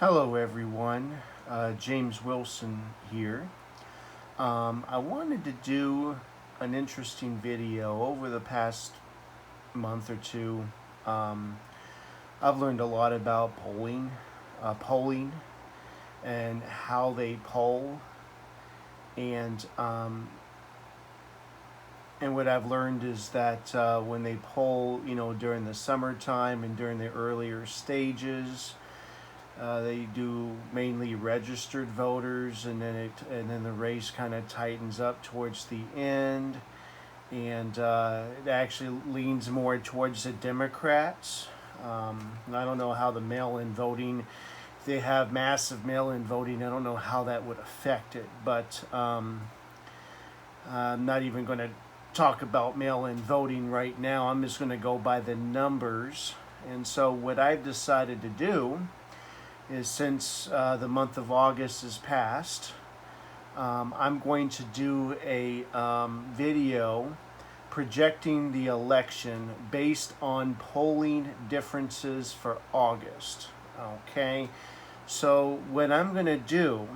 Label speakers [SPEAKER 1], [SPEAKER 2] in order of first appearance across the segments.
[SPEAKER 1] Hello everyone, James Wilson here. I wanted to do an interesting video over the past month or two. I've learned a lot about polling and how they poll, and what I've learned is that when they poll, during the summertime and during the earlier stages, they do mainly registered voters, and then the race kind of tightens up towards the end, and it actually leans more towards the Democrats. And I don't know how the mail-in voting, if they have massive mail-in voting, I don't know how that would affect it. But I'm not even going to talk about mail-in voting right now. I'm just going to go by the numbers. And so what I've decided to do is, since the month of August is past, I'm going to do a video projecting the election based on polling differences for August. Okay, so what I'm going to do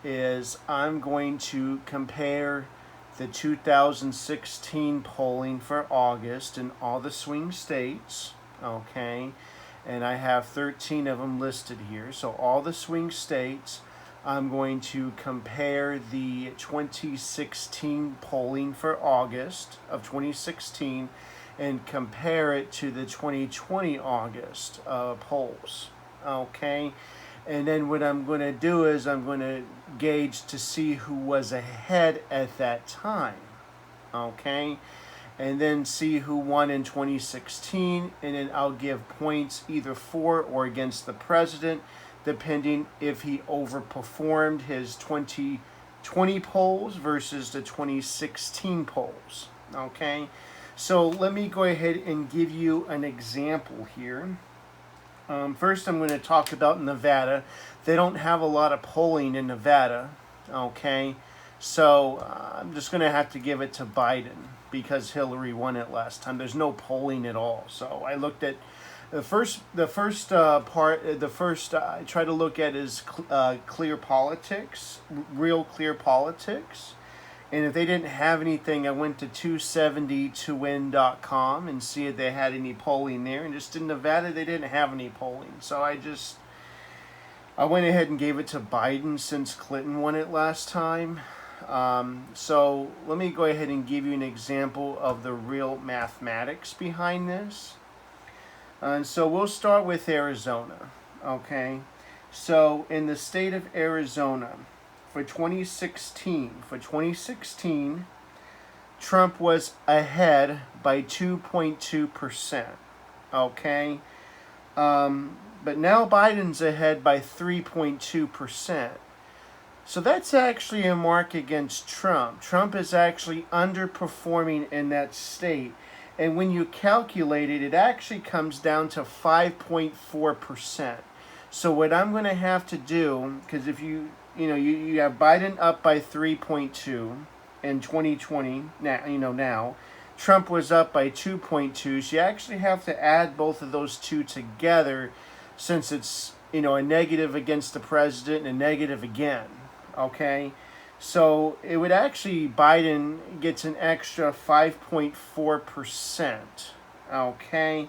[SPEAKER 1] is I'm going to compare the 2016 polling for August in all the swing states. Okay, and I have 13 of them listed here. So all the swing states, I'm going to compare the 2016 polling for August of 2016 and compare it to the 2020 August polls. Okay, and then what I'm going to do is I'm going to gauge to see who was ahead at that time. Okay, and then see who won in 2016, and then I'll give points either for or against the president, depending if he overperformed his 2020 polls versus the 2016 polls. Okay, so let me go ahead and give you an example here. First, I'm going to talk about Nevada. They don't have a lot of polling in Nevada. Okay, so I'm just going to have to give it to Biden because Hillary won it last time. There's no polling at all. So I looked at I try to look at is clear politics, real clear politics. And if they didn't have anything, I went to 270towin.com and see if they had any polling there. And just in Nevada, they didn't have any polling. So I went ahead and gave it to Biden since Clinton won it last time. So let me go ahead and give you an example of the real mathematics behind this. And so we'll start with Arizona. Okay, so in the state of Arizona, for 2016, Trump was ahead by 2.2%. Okay, but now Biden's ahead by 3.2%. So that's actually a mark against Trump. Trump is actually underperforming in that state. And when you calculate it, it actually comes down to 5.4%. So what I'm going to have to do, because if you have Biden up by 3.2 in 2020, now Trump was up by 2.2. So you actually have to add both of those two together, since it's a negative against the president and a negative again. Okay, so it would actually, Biden gets an extra 5.4%. Okay,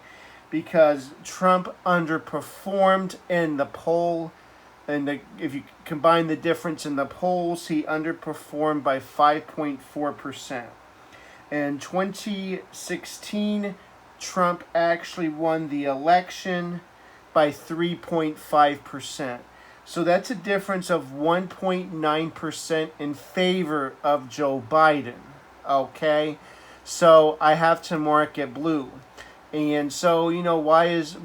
[SPEAKER 1] because Trump underperformed in the poll, and if you combine the difference in the polls, he underperformed by 5.4%. In 2016, Trump actually won the election by 3.5%. So that's a difference of 1.9% in favor of Joe Biden. Okay, so I have to mark it blue. And so, why is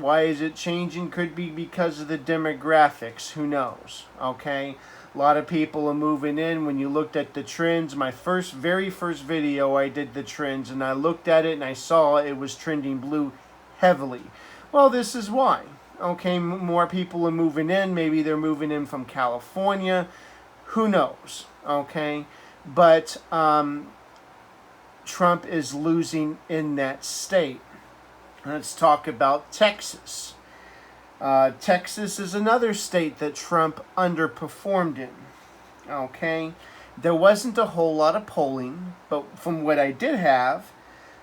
[SPEAKER 1] it changing? Could be because of the demographics. Who knows? Okay, a lot of people are moving in. When you looked at the trends, my very first video, I did the trends, and I looked at it and I saw it was trending blue heavily. Well, this is why. Okay, more people are moving in. Maybe they're moving in from California. Who knows? Okay, but Trump is losing in that state. Let's talk about Texas. Texas is another state that Trump underperformed in. Okay, there wasn't a whole lot of polling, but from what I did have,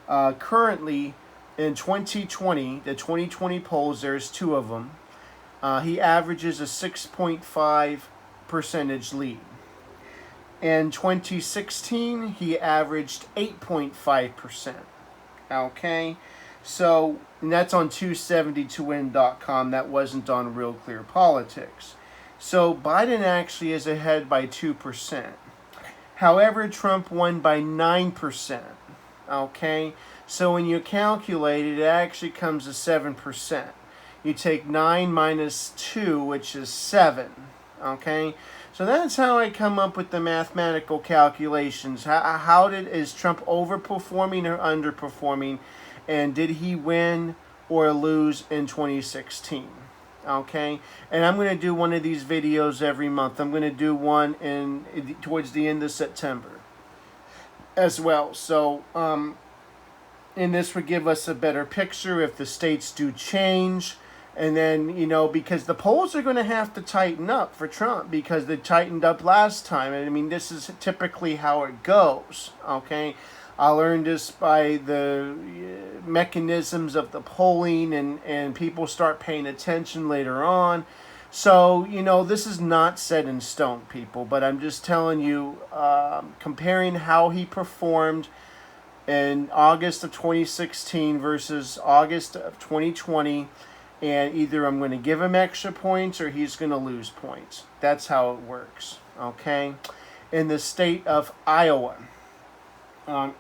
[SPEAKER 1] currently in 2020, the 2020 polls, there's two of them. He averages a 6.5 percentage lead. In 2016, he averaged 8.5%. Okay, so and that's on 270towin.com. That wasn't on Real Clear Politics. So Biden actually is ahead by 2%. However, Trump won by 9%. Okay, so when you calculate it, it actually comes to 7%. You take 9 minus 2, which is 7. Okay, so that's how I come up with the mathematical calculations. Is Trump overperforming or underperforming? And did he win or lose in 2016? Okay, and I'm going to do one of these videos every month. I'm going to do one towards the end of September as well. So, and this would give us a better picture if the states do change. And then, because the polls are going to have to tighten up for Trump because they tightened up last time. And I mean, this is typically how it goes. Okay, I learned this by the mechanisms of the polling, and people start paying attention later on. So, this is not set in stone, people, but I'm just telling you, comparing how he performed in August of 2016 versus August of 2020, and either I'm going to give him extra points or he's going to lose points. That's how it works, okay? In the state of Iowa, don't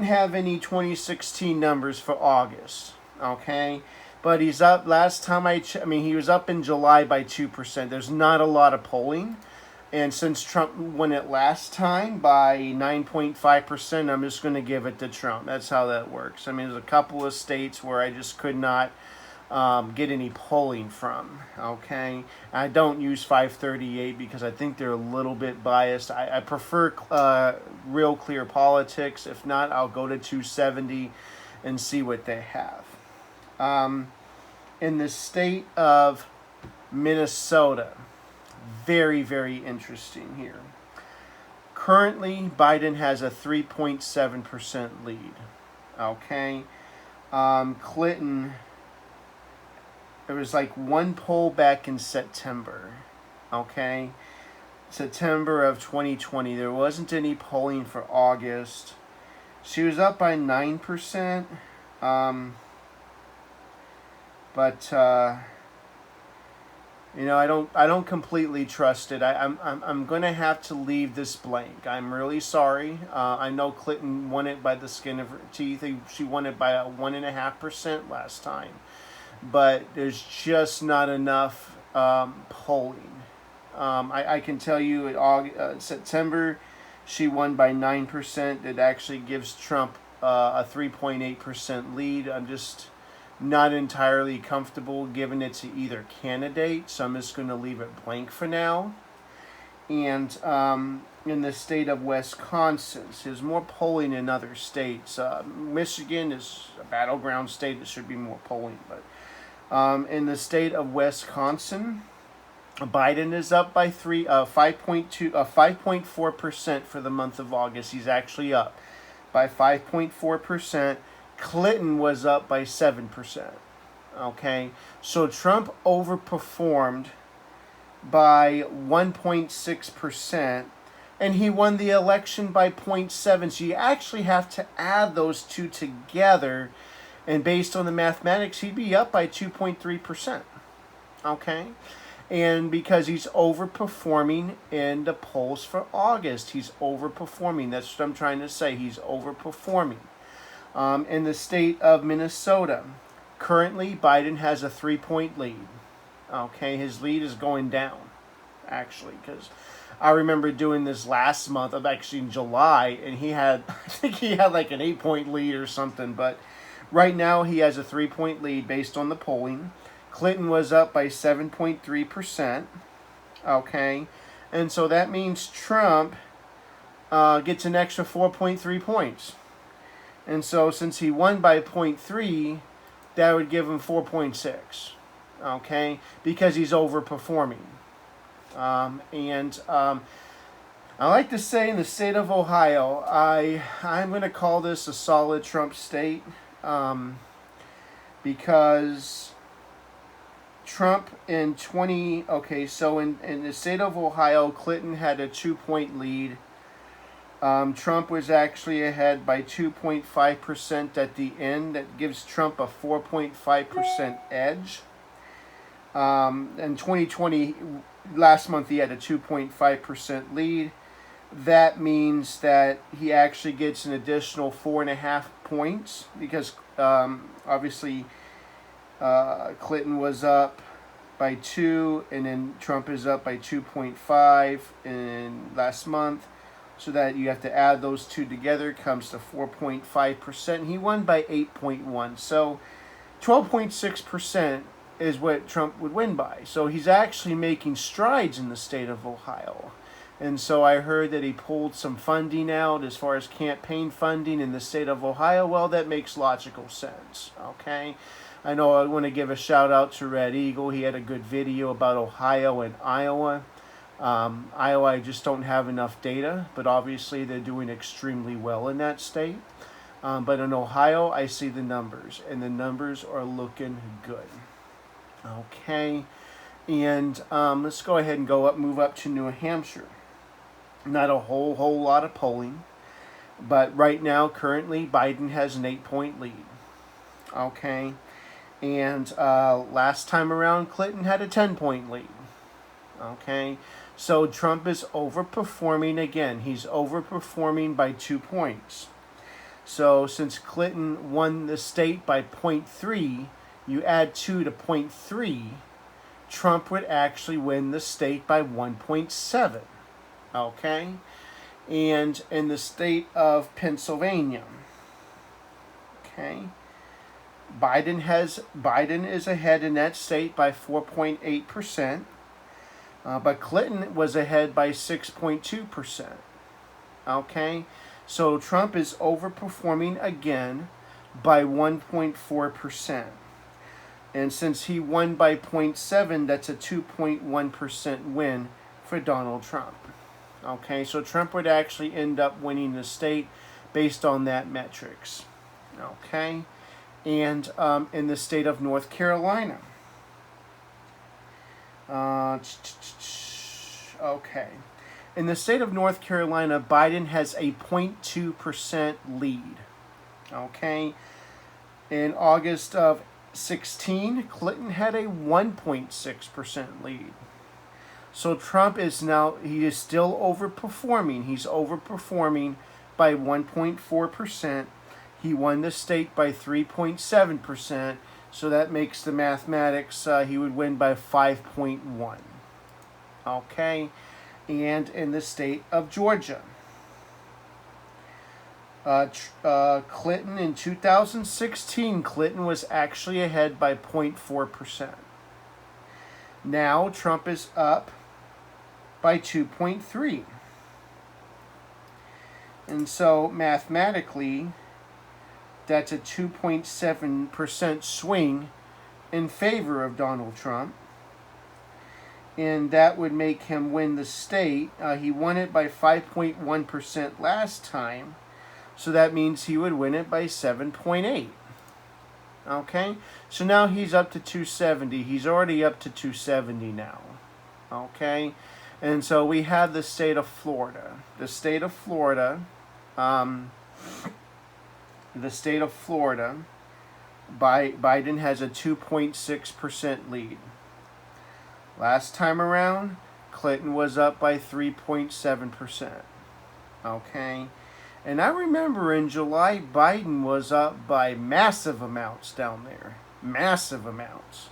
[SPEAKER 1] have any 2016 numbers for August, okay? But he's up, last time he was up in July by 2%. There's not a lot of polling. And since Trump won it last time by 9.5%, I'm just going to give it to Trump. That's how that works. I mean, there's a couple of states where I just could not get any polling from. Okay, I don't use 538 because I think they're a little bit biased. I prefer Real Clear Politics. If not, I'll go to 270 and see what they have. In the state of Minnesota, very, very interesting here. Currently, Biden has a 3.7% lead. Okay. Clinton, there was like one poll back in September. Okay. September of 2020. There wasn't any polling for August. She was up by 9%. I don't completely trust it. I'm going to have to leave this blank. I'm really sorry. I know Clinton won it by the skin of her teeth. She won it by 1.5% last time, but there's just not enough polling. I can tell you in September, she won by 9%. It actually gives Trump a 3.8% lead. I'm just not entirely comfortable giving it to either candidate, so I'm just going to leave it blank for now. And in the state of Wisconsin, so there's more polling in other states. Michigan is a battleground state. There should be more polling, but in the state of Wisconsin, Biden is up by 5.4% for the month of August. He's actually up by 5.4%. Clinton was up by 7%. Okay, so Trump overperformed by 1.6%, and he won the election by 0.7. So you actually have to add those two together, and based on the mathematics, he'd be up by 2.3%. Okay, and because he's overperforming in the polls for August, he's overperforming. That's what I'm trying to say. He's overperforming. In the state of Minnesota, currently Biden has a 3-point lead. Okay, his lead is going down, actually, because I remember doing this last month, actually in July, and I think he had like an 8-point lead or something, but right now he has a 3-point lead based on the polling. Clinton was up by 7.3%. Okay, and so that means Trump gets an extra 4.3 points. And so since he won by 0.3, that would give him 4.6. Okay, because he's overperforming. I like to say in the state of Ohio, I'm going to call this a solid Trump state, because Trump in the state of Ohio, Clinton had a 2-point lead. Trump was actually ahead by 2.5% at the end. That gives Trump a 4.5% edge. In 2020, last month, he had a 2.5% lead. That means that he actually gets an additional 4.5 points because obviously Clinton was up by 2, and then Trump is up by 2.5 in last month. So that you have to add those two together, comes to 4.5%. He won by 8.1. So 12.6% is what Trump would win by. So he's actually making strides in the state of Ohio. And so I heard that he pulled some funding out as far as campaign funding in the state of Ohio. Well, that makes logical sense. Okay. I know I want to give a shout out to Red Eagle. He had a good video about Ohio and Iowa. Iowa, I just don't have enough data, but obviously they're doing extremely well in that state. But in Ohio, I see the numbers, and the numbers are looking good. Okay, and let's go ahead and move up to New Hampshire. Not a whole lot of polling, but right now, currently, Biden has an 8-point lead. Okay, and last time around, Clinton had a 10-point lead. Okay, so Trump is overperforming again. He's overperforming by 2 points. So since Clinton won the state by 0.3, you add 2 to 0.3, Trump would actually win the state by 1.7. Okay, and in the state of Pennsylvania, okay, Biden is ahead in that state by 4.8%. But Clinton was ahead by 6.2%. Okay, so Trump is overperforming again by 1.4%. And since he won by 0.7, that's a 2.1% win for Donald Trump. Okay, so Trump would actually end up winning the state based on that metrics. Okay, and in the state of North Carolina. Okay. In the state of North Carolina, Biden has a 0.2% lead. Okay. In August of 16, Clinton had a 1.6% lead. So Trump he is still overperforming. He's overperforming by 1.4%. He won the state by 3.7%. So that makes the mathematics, he would win by 5.1. Okay. And in the state of Georgia, Clinton in 2016, Clinton was actually ahead by 0.4%. Now Trump is up by 2.3. And so mathematically, that's a 2.7% swing in favor of Donald Trump. And that would make him win the state. He won it by 5.1% last time. So that means he would win it by 7.8. Okay? So now he's up to 270. He's already up to 270 now. Okay? And so we have the state of Florida. The state of Florida, Biden has a 2.6% lead. Last time around, Clinton was up by 3.7%. Okay? And I remember in July, Biden was up by massive amounts down there. Massive amounts.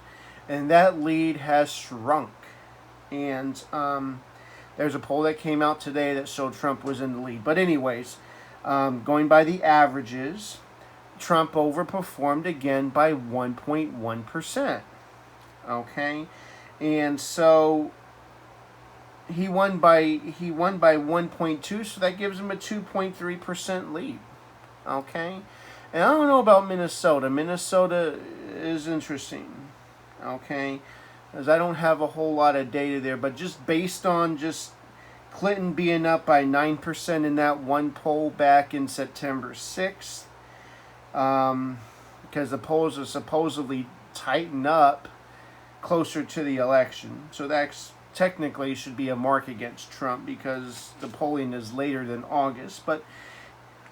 [SPEAKER 1] And that lead has shrunk. And there's a poll that came out today that showed Trump was in the lead. But anyways, going by the averages, Trump overperformed again by 1.1%. Okay? And so he won by 1.2, so that gives him a 2.3% lead. Okay? And I don't know about Minnesota. Minnesota is interesting, okay, as I don't have a whole lot of data there, but just based on just Clinton being up by 9% in that one poll back in September 6th, because the polls are supposedly tighten up closer to the election. So that's technically should be a mark against Trump because the polling is later than August. But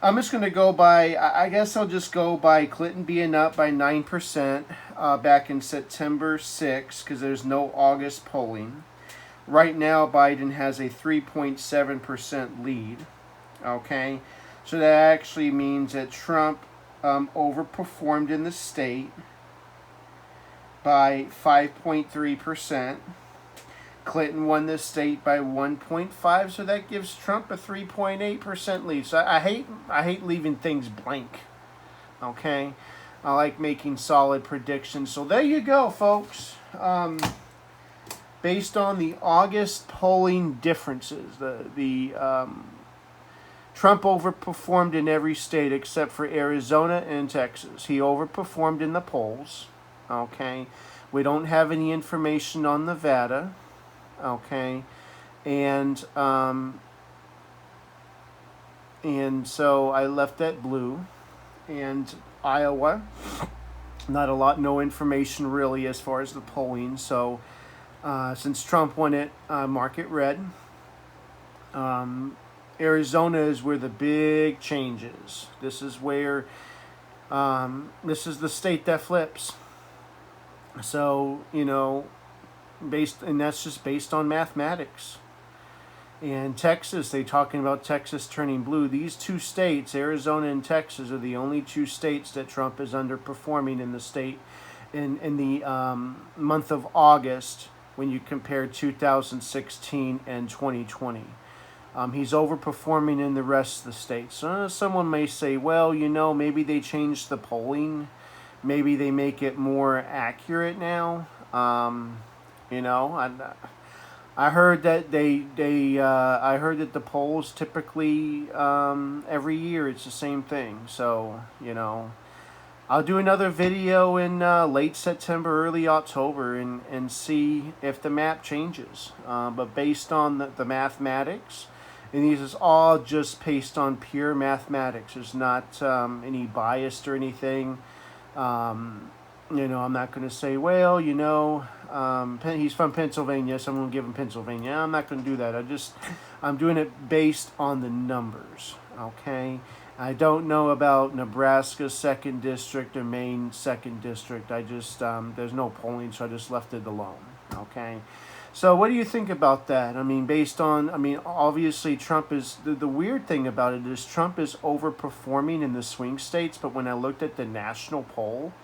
[SPEAKER 1] I'm just going to go by, I guess I'll just go by Clinton being up by 9% back in September 6th because there's no August polling. Right now, Biden has a 3.7% lead. Okay, so that actually means that Trump overperformed in the state by 5.3%. Clinton won the state by 1.5, so that gives Trump a 3.8% lead. So I hate leaving things blank. Okay, I like making solid predictions. So there you go, folks. Based on the August polling differences, the Trump overperformed in every state except for Arizona and Texas. He overperformed in the polls. Okay, we don't have any information on Nevada. Okay, and so I left that blue. And Iowa, no information really as far as the polling. So since Trump won it, mark it red. Arizona is where the big change is. This is where this is the state that flips. So, and that's just based on mathematics. And Texas, they're talking about Texas turning blue. These two states, Arizona and Texas, are the only two states that Trump is underperforming in the state in the month of August when you compare 2016 and 2020. He's overperforming in the rest of the states. So someone may say, well, maybe they changed the polling. Maybe they make it more accurate now. I heard that I heard that the polls typically every year it's the same thing. So I'll do another video in late September, early October, and see if the map changes. But based on the mathematics, and these is all just based on pure mathematics. There's not any bias or anything. I'm not going to say, well, he's from Pennsylvania, so I'm going to give him Pennsylvania. I'm not going to do that. I'm doing it based on the numbers, okay? I don't know about Nebraska's 2nd District or Maine 2nd District. There's no polling, so I just left it alone, okay? So what do you think about that? Obviously Trump is, the weird thing about it is Trump is overperforming in the swing states, but when I looked at the national poll,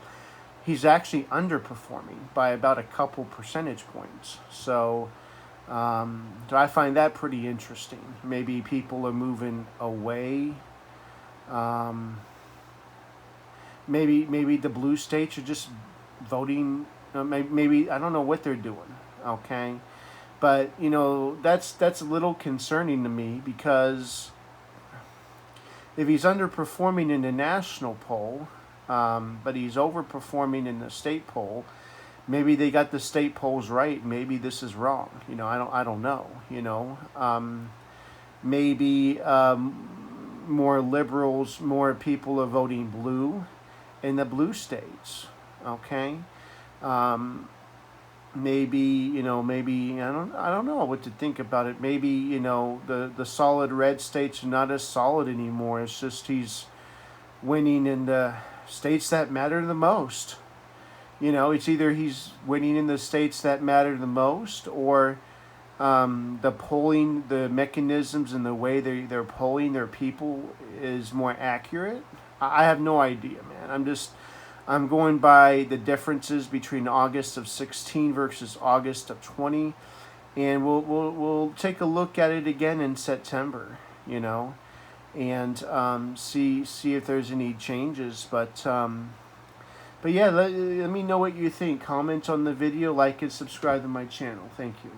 [SPEAKER 1] he's actually underperforming by about a couple percentage points. So I find that pretty interesting. Maybe people are moving away. Maybe the blue states are just voting. Maybe I don't know what they're doing. Okay, but that's a little concerning to me because if he's underperforming in the national poll, but he's overperforming in the state poll, maybe they got the state polls right. Maybe this is wrong. I don't know. Maybe more liberals, more people are voting blue in the blue states. Okay. Maybe I don't know what to think about it. Maybe the solid red states are not as solid anymore. It's just he's winning in the states that matter the most. It's either he's winning in the states that matter the most, or the polling, the mechanisms and the way they're polling their people is more accurate. I have no idea, man. I'm going by the differences between August of 16 versus August of 20, and we'll take a look at it again in September, and see if there's any changes. But yeah, let me know what you think. Comment on the video, like and subscribe to my channel. Thank you.